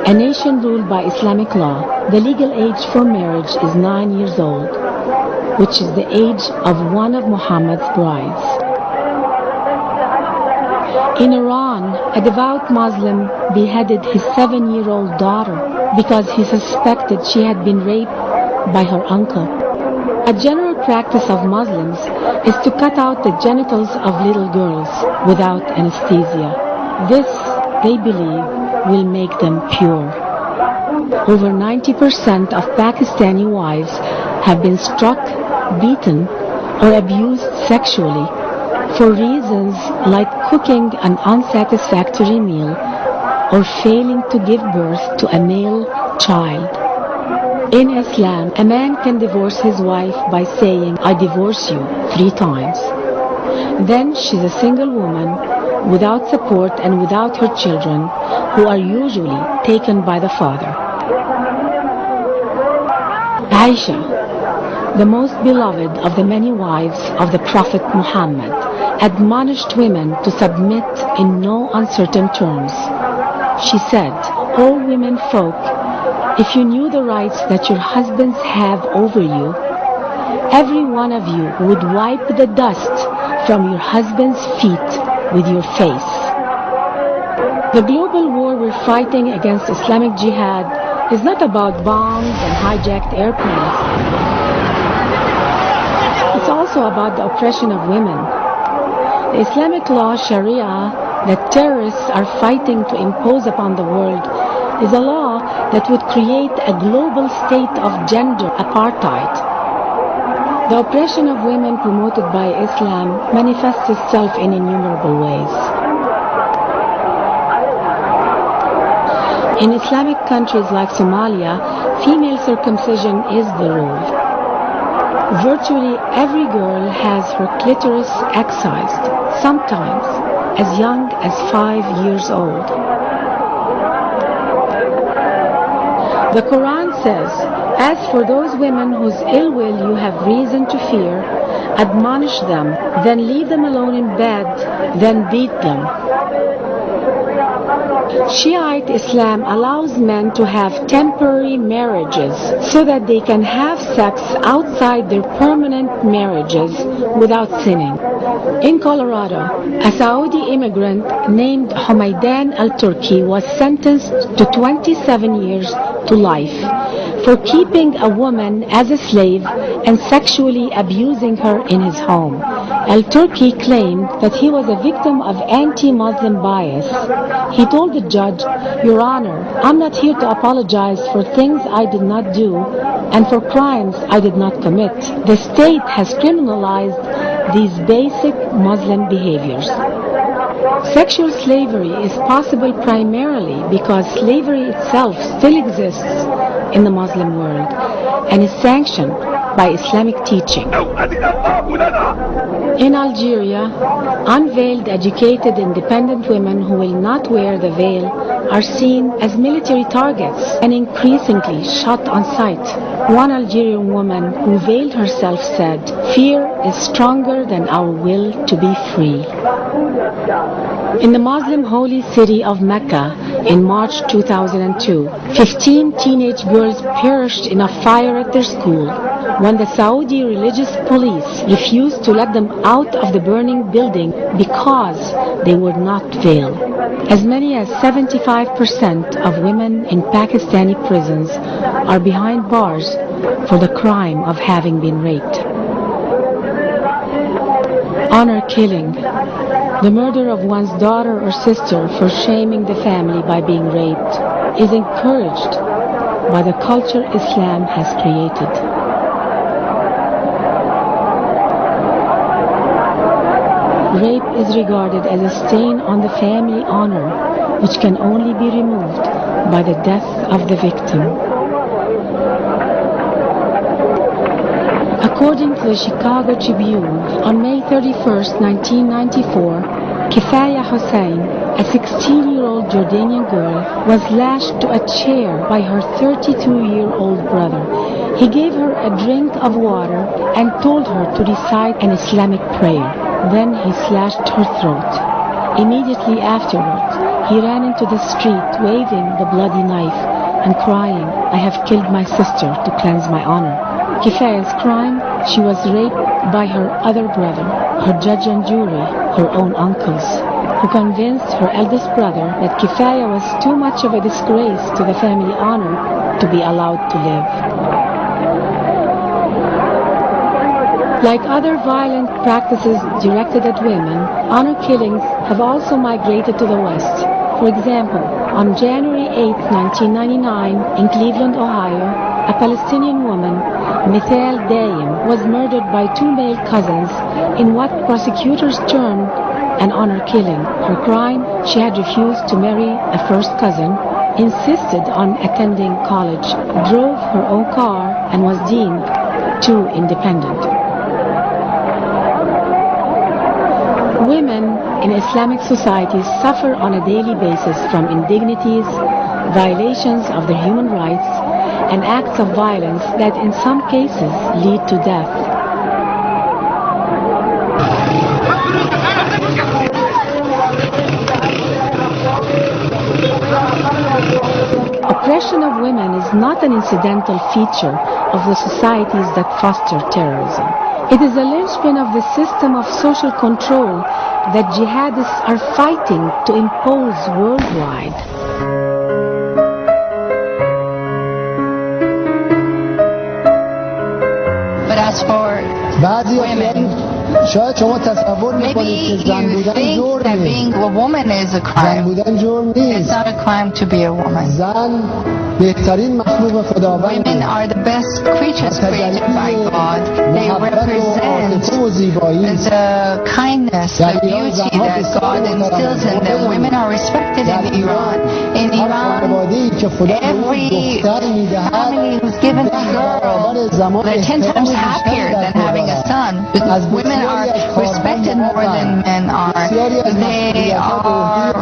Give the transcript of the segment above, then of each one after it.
A nation ruled by Islamic law, the legal age for marriage is 9 years old, which is the age of one of Muhammad's brides. In Iran, a devout Muslim beheaded his 7-year-old daughter because he suspected she had been raped by her uncle. A general practice of Muslims is to cut out the genitals of little girls without anesthesia. This, they believe, will make them pure. Over 90% of Pakistani wives have been struck, beaten, or abused sexually for reasons like cooking an unsatisfactory meal or failing to give birth to a male child. In Islam, a man can divorce his wife by saying, "I divorce you," 3 times. Then she's a single woman without support and without her children, who are usually taken by the father. Aisha, the most beloved of the many wives of the Prophet Muhammad, admonished women to submit in no uncertain terms. She said, "O women folk, if you knew the rights that your husbands have over you, every one of you would wipe the dust from your husband's feet with your face." The global war we're fighting against Islamic Jihad is not about bombs and hijacked airplanes. It's also about the oppression of women. The Islamic law, Sharia, that terrorists are fighting to impose upon the world is a law that would create a global state of gender apartheid. The oppression of women promoted by Islam manifests itself in innumerable ways. In Islamic countries like Somalia, female circumcision is the rule. Virtually every girl has her clitoris excised, sometimes as young as 5 years old. The Quran says, "As for those women whose ill will you have reason to fear, admonish them, then leave them alone in bed, then beat them." Shiite Islam allows men to have temporary marriages so that they can have sex outside their permanent marriages without sinning. In Colorado, a Saudi immigrant named Humaydan al-Turki was sentenced to 27 years to life for keeping a woman as a slave and sexually abusing her in his home. Al-Turki claimed that he was a victim of anti-Muslim bias. He told the judge, "Your Honor, I'm not here to apologize for things I did not do and for crimes I did not commit. The state has criminalized these basic Muslim behaviors." Sexual slavery is possible primarily because slavery itself still exists in the Muslim world and is sanctioned by Islamic teaching. In Algeria, unveiled, educated, independent women who will not wear the veil are seen as military targets and increasingly shot on sight. One Algerian woman who veiled herself said, "Fear is stronger than our will to be free." In the Muslim holy city of Mecca in March 2002, 15 teenage girls perished in a fire at their school when the Saudi religious police refused to let them out of the burning building because they were not veiled. As many as 75% of women in Pakistani prisons are behind bars for the crime of having been raped. Honor killing, the murder of one's daughter or sister for shaming the family by being raped, is encouraged by the culture Islam has created. Rape is regarded as a stain on the family honor, which can only be removed by the death of the victim. According to the Chicago Tribune, on May 31, 1994, Kifaya Hussein, a 16-year-old Jordanian girl, was lashed to a chair by her 32-year-old brother. He gave her a drink of water and told her to recite an Islamic prayer. Then he slashed her throat. Immediately afterwards, he ran into the street waving the bloody knife and crying, "I have killed my sister to cleanse my honor." Kifaya's crime: she was raped by her other brother, her judge and jury, her own uncles, who convinced her eldest brother that Kifaya was too much of a disgrace to the family honor to be allowed to live. Like other violent practices directed at women, honor killings have also migrated to the West. For example, on January 8, 1999, in Cleveland, Ohio, a Palestinian woman, Mithal Daim, was murdered by two male cousins in what prosecutors termed an honor killing. Her crime: she had refused to marry a first cousin, insisted on attending college, drove her own car, and was deemed too independent. Women in Islamic societies suffer on a daily basis from indignities, violations of their human rights, and acts of violence that in some cases lead to death. Oppression of women is not an incidental feature of the societies that foster terrorism. It is a linchpin of the system of social control that jihadists are fighting to impose worldwide. But as for women, maybe you think that being a woman is a crime. It's not a crime to be a woman. Women are the best creatures created by God. They represent the kindness, the beauty that God instills in them. Women are respected in Iran. In Iran, every family who's given a girl, they're 10 times happier than having a son. Because women are respected more than men are. They are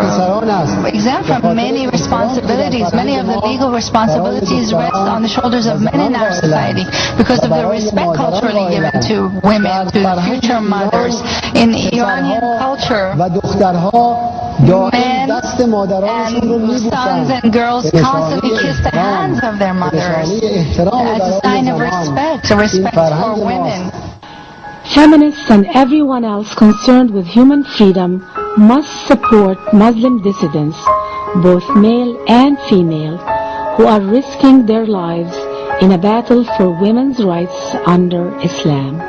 exempt from many responsibilities. Many of the legal responsibilities rest on the shoulders of men in our society because of the respect culturally given to women, to future mothers. In Iranian culture, men and sons and girls constantly kiss the hands of their mothers as a sign of respect, a respect for women. Feminists and everyone else concerned with human freedom must support Muslim dissidents, both male and female, who are risking their lives in a battle for women's rights under Islam.